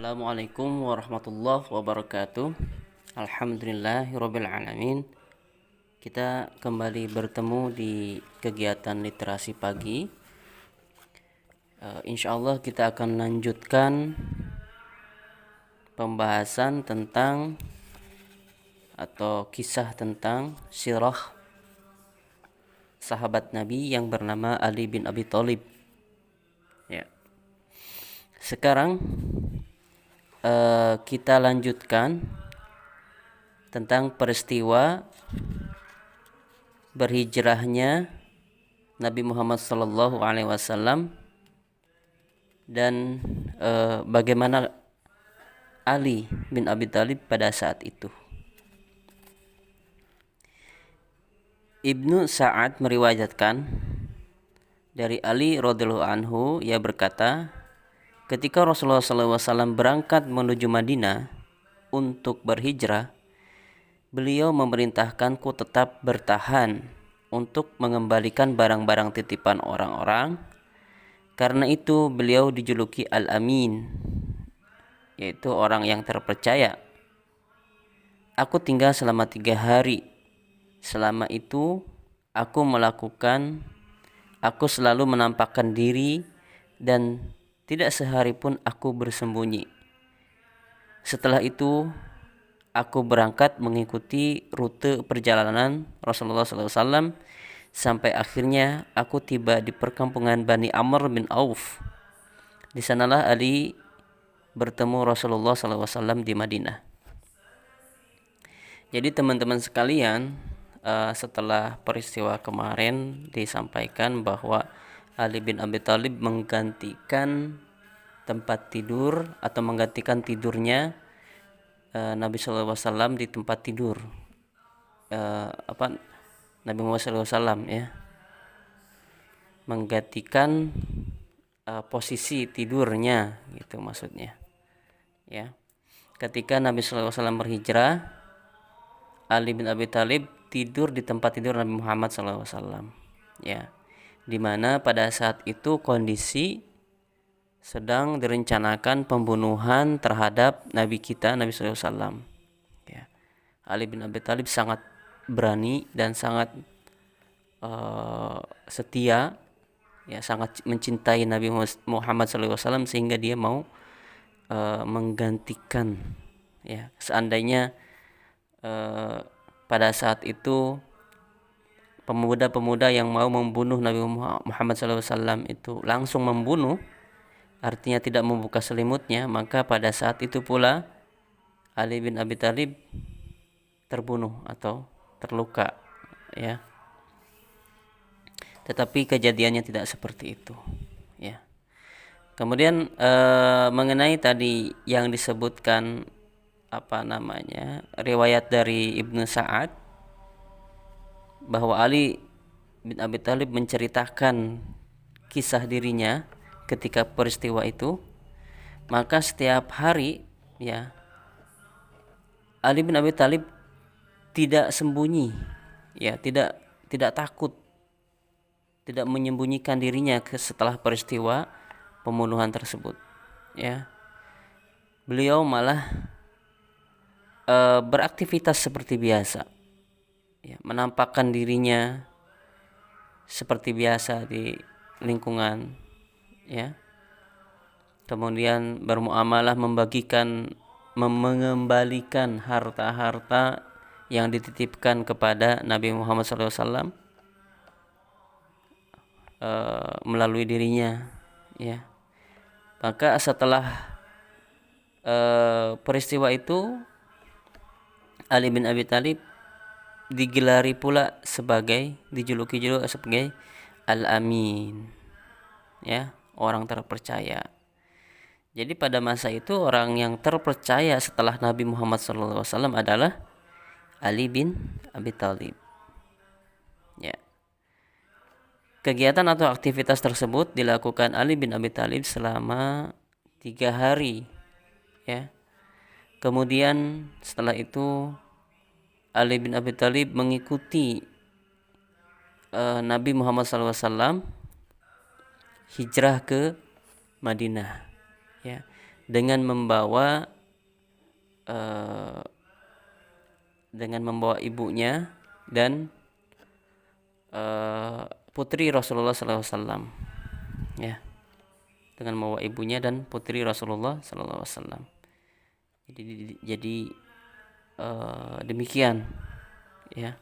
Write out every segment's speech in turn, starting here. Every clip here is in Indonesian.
Assalamualaikum warahmatullahi wabarakatuh. Alhamdulillahirabbil alamin. Kita kembali bertemu di kegiatan literasi pagi. Insyaallah kita akan lanjutkan pembahasan tentang atau kisah tentang sirah sahabat Nabi yang bernama Ali bin Abi Thalib. Ya. Sekarang kita lanjutkan tentang peristiwa berhijrahnya Nabi Muhammad SAW dan bagaimana Ali bin Abi Thalib pada saat itu. Ibnu Sa'ad meriwayatkan dari Ali radhiyallahu anhu, ia berkata, ketika Rasulullah SAW berangkat menuju Madinah untuk berhijrah, beliau memerintahkanku tetap bertahan untuk mengembalikan barang-barang titipan orang-orang. Karena itu beliau dijuluki Al-Amin, yaitu orang yang terpercaya. Aku tinggal selama 3 hari. Selama itu aku selalu menampakkan diri dan tidak sehari pun aku bersembunyi. Setelah itu aku berangkat mengikuti rute perjalanan Rasulullah SAW sampai akhirnya aku tiba di perkampungan Bani Amr bin Auf. Di sanalah Ali bertemu Rasulullah SAW di Madinah. Jadi teman-teman sekalian, setelah peristiwa kemarin disampaikan bahwa Ali bin Abi Thalib menggantikan tempat tidur atau menggantikan tidurnya Nabi SAW di tempat tidur Nabi Muhammad SAW, ya, menggantikan posisi tidurnya, gitu maksudnya, ya. Ketika Nabi SAW berhijrah, Ali bin Abi Thalib tidur di tempat tidur Nabi Muhammad SAW, ya, dimana pada saat itu kondisi sedang direncanakan pembunuhan terhadap Nabi kita Nabi SAW. Ya. Ali bin Abi Thalib sangat berani dan sangat setia, ya, sangat mencintai Nabi Muhammad SAW sehingga dia mau menggantikan, ya, seandainya pada saat itu pemuda-pemuda yang mau membunuh Nabi Muhammad SAW itu langsung membunuh, artinya tidak membuka selimutnya, maka pada saat itu pula Ali bin Abi Thalib terbunuh atau terluka, ya. Tetapi kejadiannya tidak seperti itu, ya. Kemudian mengenai tadi yang disebutkan riwayat dari Ibnu Sa'ad bahwa Ali bin Abi Thalib menceritakan kisah dirinya ketika peristiwa itu, maka setiap hari, ya, Ali bin Abi Thalib tidak sembunyi, ya, tidak takut, tidak menyembunyikan dirinya setelah peristiwa pembunuhan tersebut, ya. Beliau malah beraktivitas seperti biasa, ya, menampakkan dirinya seperti biasa di lingkungan, ya. Kemudian bermuamalah, mengembalikan harta-harta yang dititipkan kepada Nabi Muhammad SAW melalui dirinya, ya. Maka setelah peristiwa itu Ali bin Abi Thalib dijuluki sebagai Al-Amin, ya, orang terpercaya. Jadi pada masa itu orang yang terpercaya setelah Nabi Muhammad SAW adalah Ali bin Abi Thalib, ya. Kegiatan atau aktivitas tersebut dilakukan Ali bin Abi Thalib selama 3 hari, ya. Kemudian setelah itu Ali bin Abi Thalib mengikuti Nabi Muhammad SAW hijrah ke Madinah, ya. dengan membawa ibunya dan putri Rasulullah SAW, ya, dengan membawa ibunya dan putri Rasulullah SAW. Jadi demikian, ya,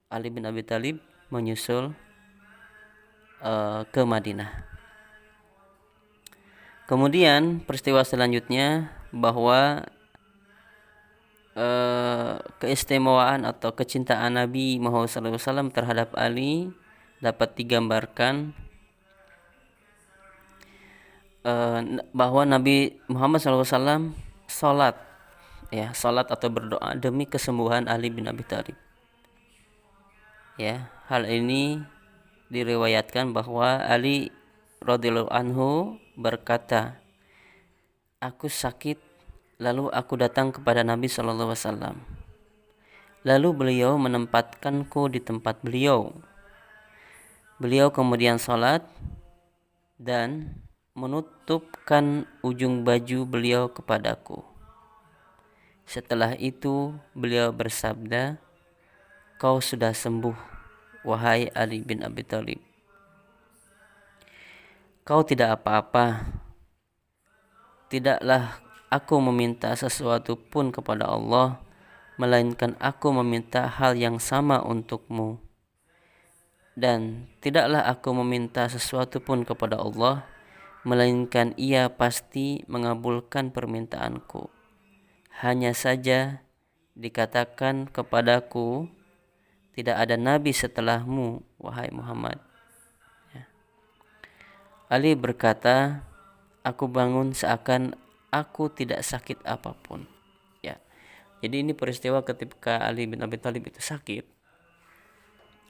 Ali bin Abi Thalib menyusul ke Madinah. Kemudian peristiwa selanjutnya bahwa keistimewaan atau kecintaan Nabi Muhammad SAW terhadap Ali dapat digambarkan bahwa Nabi Muhammad SAW salat atau berdoa demi kesembuhan Ali bin Abi Thalib. Ya, hal ini diriwayatkan bahwa Ali radhiyallahu anhu berkata, "Aku sakit, lalu aku datang kepada Nabi SAW. Lalu beliau menempatkanku di tempat beliau. Beliau kemudian salat dan menutupkan ujung baju beliau kepadaku. Setelah itu beliau bersabda, 'Kau sudah sembuh, wahai Ali bin Abi Thalib. Kau tidak apa-apa. Tidaklah aku meminta sesuatu pun kepada Allah, melainkan aku meminta hal yang sama untukmu. Dan tidaklah aku meminta sesuatu pun kepada Allah, melainkan Ia pasti mengabulkan permintaanku. Hanya saja dikatakan kepadaku, tidak ada nabi setelahmu, wahai Muhammad.' Ali berkata, aku bangun seakan aku tidak sakit apapun." Ya. Jadi ini peristiwa ketika Ali bin Abi Thalib itu sakit.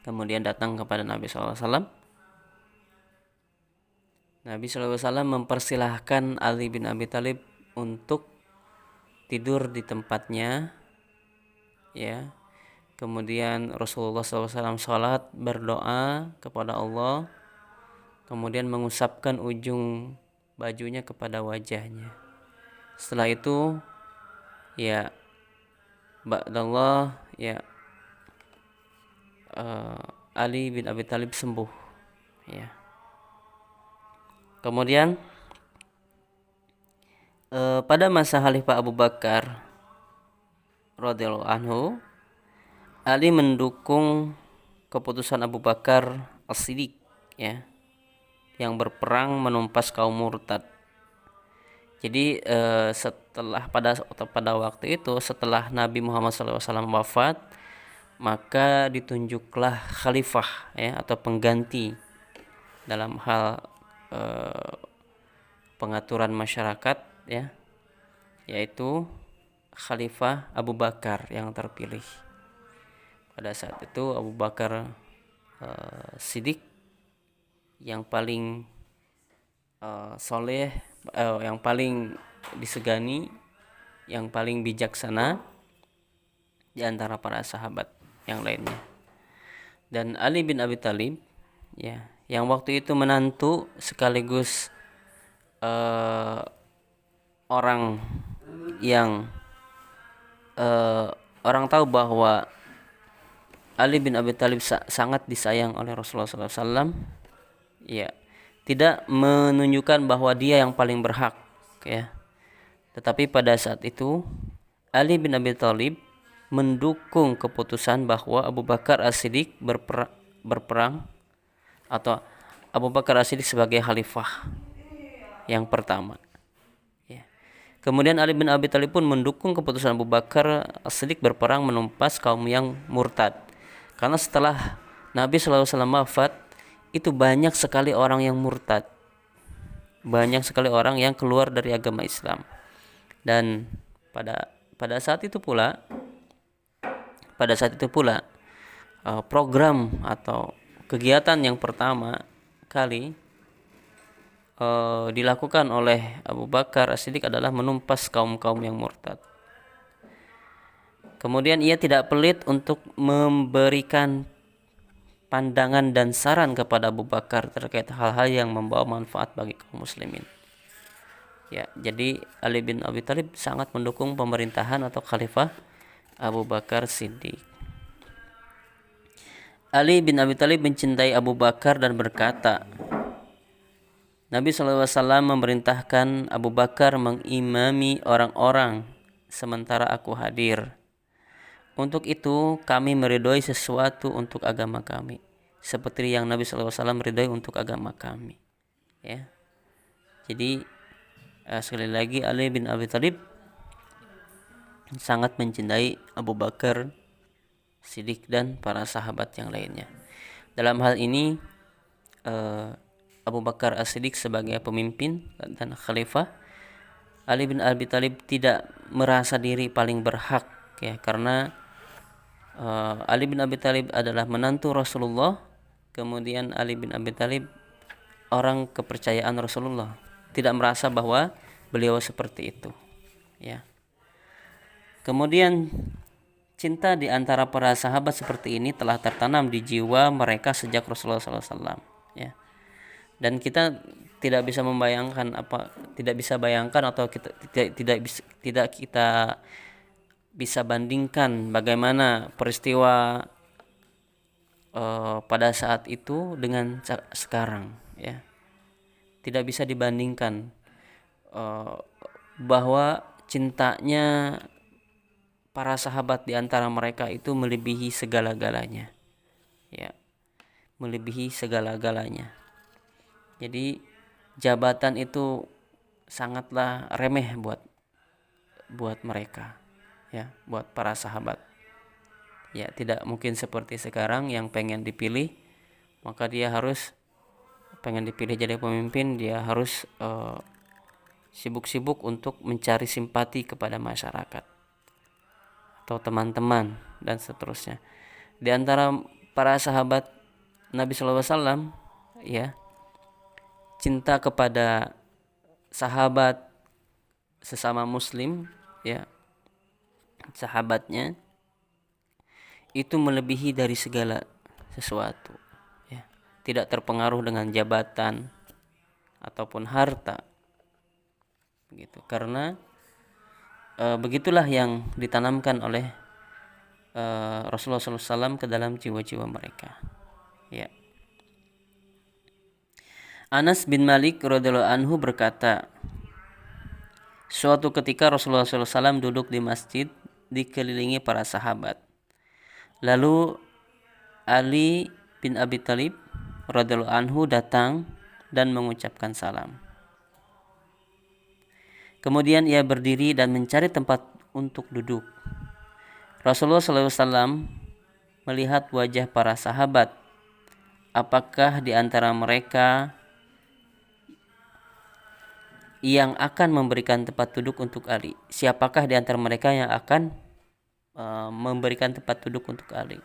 Kemudian datang kepada Nabi SAW. Nabi SAW mempersilahkan Ali bin Abi Thalib untuk tidur di tempatnya. Ya. Kemudian Rasulullah SAW sholat, berdoa kepada Allah. Kemudian mengusapkan ujung bajunya kepada wajahnya. Setelah itu, ya, ba'dallah, ya, Ali bin Abi Thalib sembuh. Ya. Kemudian pada masa Khalifah Abu Bakar radhiyallahu anhu, Ali mendukung keputusan Abu Bakar As-Siddiq, ya, yang berperang menumpas kaum murtad. Jadi pada waktu itu, setelah Nabi Muhammad SAW wafat, maka ditunjuklah khalifah, ya, atau pengganti dalam hal pengaturan masyarakat, ya, yaitu Khalifah Abu Bakar yang terpilih. Pada saat itu Abu Bakar Siddiq yang paling soleh, yang paling disegani, yang paling bijaksana di antara para sahabat yang lainnya. Dan Ali bin Abi Thalib, ya, yang waktu itu menantu sekaligus orang yang orang tahu bahwa Ali bin Abi Thalib sangat disayang oleh Rasulullah SAW, ya, tidak menunjukkan bahwa dia yang paling berhak, ya. Tetapi pada saat itu Ali bin Abi Thalib mendukung keputusan bahwa Abu Bakar As-Siddiq berperang atau Abu Bakar As-Siddiq sebagai khalifah yang pertama. Ya. Kemudian Ali bin Abi Thalib pun mendukung keputusan Abu Bakar As-Siddiq berperang menumpas kaum yang murtad. Karena setelah Nabi SAW wafat, itu banyak sekali orang yang murtad, banyak sekali orang yang keluar dari agama Islam. Dan pada saat itu pula program atau kegiatan yang pertama kali dilakukan oleh Abu Bakar As-Siddiq adalah menumpas kaum-kaum yang murtad. Kemudian ia tidak pelit untuk memberikan pandangan dan saran kepada Abu Bakar terkait hal-hal yang membawa manfaat bagi kaum muslimin. Ya, jadi Ali bin Abi Thalib sangat mendukung pemerintahan atau khalifah Abu Bakar Siddiq. Ali bin Abi Thalib mencintai Abu Bakar dan berkata, Nabi SAW memerintahkan Abu Bakar mengimami orang-orang sementara aku hadir. Untuk itu kami meridhoi sesuatu untuk agama kami, seperti yang Nabi SAW meridhoi untuk agama kami. Ya, jadi sekali lagi Ali bin Abi Thalib sangat mencintai Abu Bakar Siddiq dan para sahabat yang lainnya. Dalam hal ini Abu Bakar As-Siddiq sebagai pemimpin dan khalifah, Ali bin Abi Thalib tidak merasa diri paling berhak, ya, karena Ali bin Abi Thalib adalah menantu Rasulullah, kemudian Ali bin Abi Thalib orang kepercayaan Rasulullah, tidak merasa bahwa beliau seperti itu, ya. Kemudian cinta di antara para sahabat seperti ini telah tertanam di jiwa mereka sejak Rasulullah SAW, ya. Dan kita tidak bisa membayangkan tidak bisa bayangkan atau kita tidak kita bisa bandingkan bagaimana peristiwa pada saat itu dengan sekarang, ya. Tidak bisa dibandingkan bahwa cintanya para sahabat di antara mereka itu melebihi segala-galanya, ya, melebihi segala-galanya. Jadi jabatan itu sangatlah remeh buat mereka, ya, buat para sahabat. Ya, tidak mungkin seperti sekarang yang pengen dipilih, maka dia harus pengen dipilih jadi pemimpin, dia harus sibuk-sibuk untuk mencari simpati kepada masyarakat atau teman-teman dan seterusnya. Di antara para sahabat Nabi SAW, ya, cinta kepada sahabat sesama muslim, ya, sahabatnya itu melebihi dari segala sesuatu, ya. Tidak terpengaruh dengan jabatan ataupun harta, begitu. Karena begitulah yang ditanamkan oleh Rasulullah SAW ke dalam jiwa-jiwa mereka, ya. Anas bin Malik radhiyallahu anhu berkata, suatu ketika Rasulullah SAW duduk di masjid dikelilingi para sahabat. Lalu Ali bin Abi Thalib radhiyallahu anhu datang dan mengucapkan salam. Kemudian ia berdiri dan mencari tempat untuk duduk. Rasulullah SAW melihat wajah para sahabat. Apakah di antara mereka yang akan memberikan tempat duduk untuk Ali? Siapakah di antara mereka yang akan memberikan tempat duduk untuk Ali?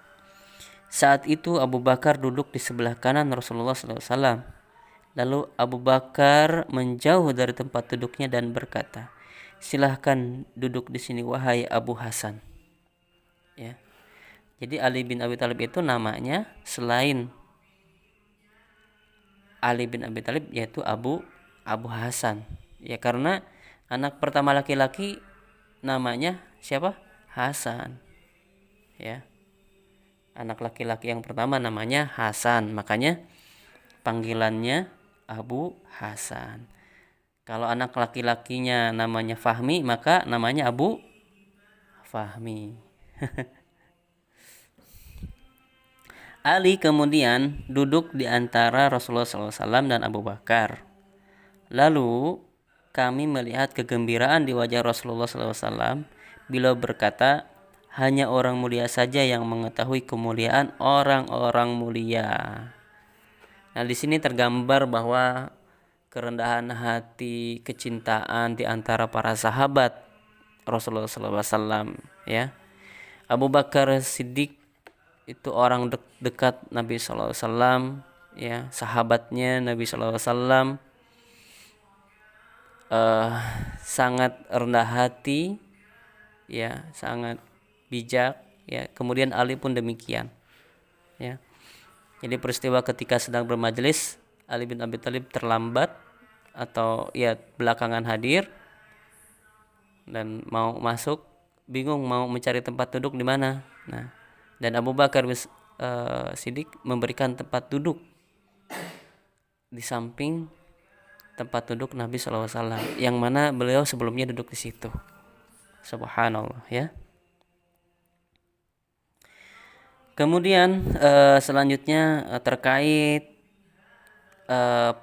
Saat itu Abu Bakar duduk di sebelah kanan Rasulullah SAW. Lalu Abu Bakar menjauh dari tempat duduknya dan berkata, silahkan duduk di sini wahai Abu Hasan. Ya. Jadi Ali bin Abi Thalib itu namanya selain Ali bin Abi Thalib yaitu Abu Hasan. Ya, karena anak pertama laki-laki namanya siapa? Hasan. Ya. Anak laki-laki yang pertama namanya Hasan, makanya panggilannya Abu Hasan. Kalau anak laki-lakinya namanya Fahmi, maka namanya Abu Fahmi. Ali kemudian duduk di antara Rasulullah SAW dan Abu Bakar. Lalu kami melihat kegembiraan di wajah Rasulullah SAW. Beliau berkata, hanya orang mulia saja yang mengetahui kemuliaan orang-orang mulia. Nah, di sini tergambar bahwa kerendahan hati, kecintaan di antara para sahabat Rasulullah SAW, ya. Abu Bakar Siddiq itu orang dekat Nabi SAW, ya, sahabatnya Nabi SAW, sangat rendah hati, ya, sangat bijak, ya. Kemudian Ali pun demikian, ya. Jadi peristiwa ketika sedang bermajelis, Ali bin Abi Thalib terlambat, atau ya belakangan hadir dan mau masuk, bingung mau mencari tempat duduk di mana. Nah, dan Abu Bakar Siddiq memberikan tempat duduk di samping tempat duduk Nabi SAW, yang mana beliau sebelumnya duduk di situ. Subhanallah ya. Kemudian selanjutnya terkait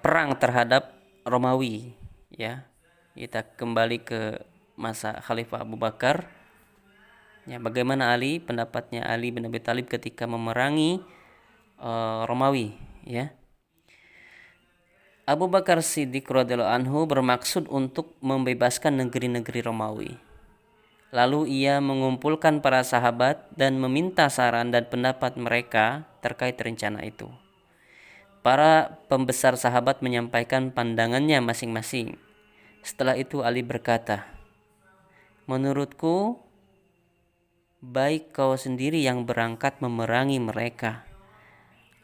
perang terhadap Romawi ya. Kita kembali ke masa Khalifah Abu Bakar. Ya, bagaimana pendapatnya Ali bin Abi Thalib ketika memerangi Romawi ya. Abu Bakar Siddiq radhiyallahu anhu bermaksud untuk membebaskan negeri-negeri Romawi. Lalu ia mengumpulkan para sahabat dan meminta saran dan pendapat mereka terkait rencana itu. Para pembesar sahabat menyampaikan pandangannya masing-masing. Setelah itu Ali berkata, "Menurutku, baik kau sendiri yang berangkat memerangi mereka,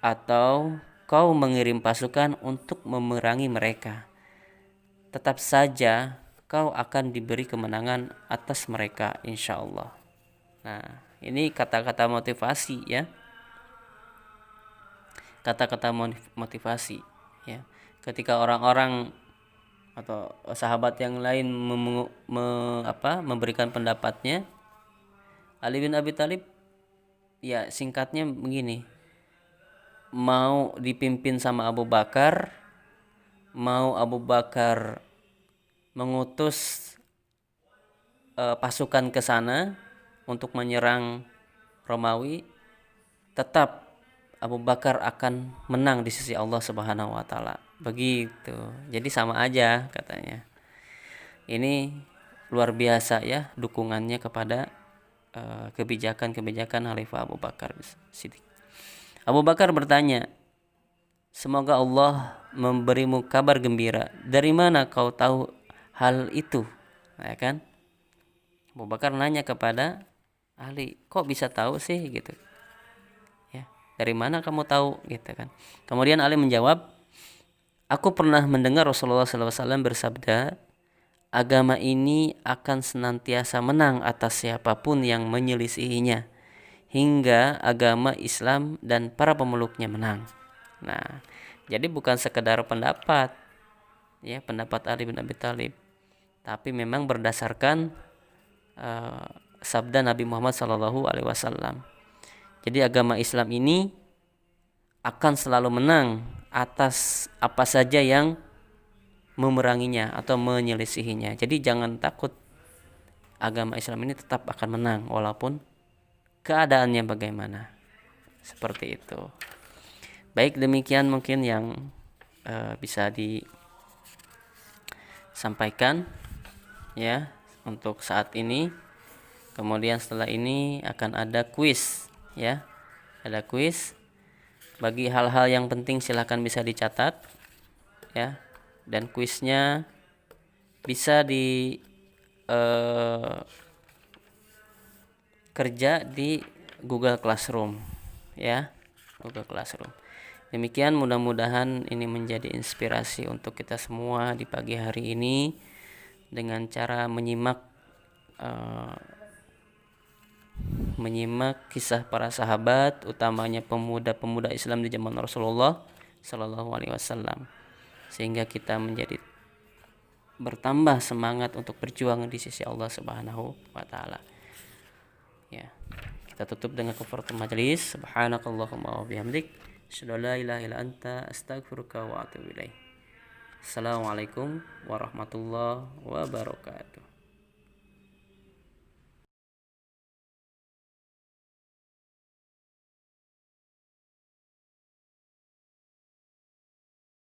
atau kau mengirim pasukan untuk memerangi mereka. Tetap saja kau akan diberi kemenangan atas mereka, insya Allah." Nah, ini kata-kata motivasi ya. Kata-kata motivasi ya. Ketika orang-orang atau sahabat yang lain memberikan pendapatnya, Ali bin Abi Thalib ya singkatnya begini, mau dipimpin sama Abu Bakar, mau Abu Bakar mengutus pasukan ke sana untuk menyerang Romawi, tetap Abu Bakar akan menang di sisi Allah Subhanahu wa taala. Begitu. Jadi sama aja katanya. Ini luar biasa ya dukungannya kepada kebijakan-kebijakan Khalifah Abu Bakar Siddiq. Abu Bakar bertanya, "Semoga Allah memberimu kabar gembira. Dari mana kau tahu hal itu?" Ya kan? Abu Bakar nanya kepada Ali, "Kok bisa tahu sih?" gitu. Ya, dari mana kamu tahu gitu kan? Kemudian Ali menjawab, "Aku pernah mendengar Rasulullah SAW bersabda, agama ini akan senantiasa menang atas siapapun yang menyelisihinya, hingga agama Islam dan para pemeluknya menang." Nah, jadi bukan sekedar pendapat, ya pendapat Ali bin Abi Thalib, tapi memang berdasarkan sabda Nabi Muhammad SAW. Jadi agama Islam ini akan selalu menang atas apa saja yang memeranginya atau menyelisihinya. Jadi jangan takut, agama Islam ini tetap akan menang walaupun keadaannya bagaimana. Seperti itu. Baik, demikian mungkin yang bisa disampaikan ya untuk saat ini. Kemudian setelah ini akan ada kuis ya. Ada kuis. Bagi hal-hal yang penting silakan bisa dicatat ya. Dan kuisnya bisa kerja di Google Classroom ya. Google Classroom. Demikian, mudah-mudahan ini menjadi inspirasi untuk kita semua di pagi hari ini dengan cara menyimak kisah para sahabat, utamanya pemuda-pemuda Islam di zaman Rasulullah Sallallahu Alaihi Wasallam, sehingga kita menjadi bertambah semangat untuk berjuang di sisi Allah Subhanahu wa taala. Ya. Kita tutup dengan kafaratul majelis. Subhanakallahumma wa bihamdik, asyhadu an la ilaha illa anta, astaghfiruka wa atubu ilaik. Assalamualaikum warahmatullahi wabarakatuh.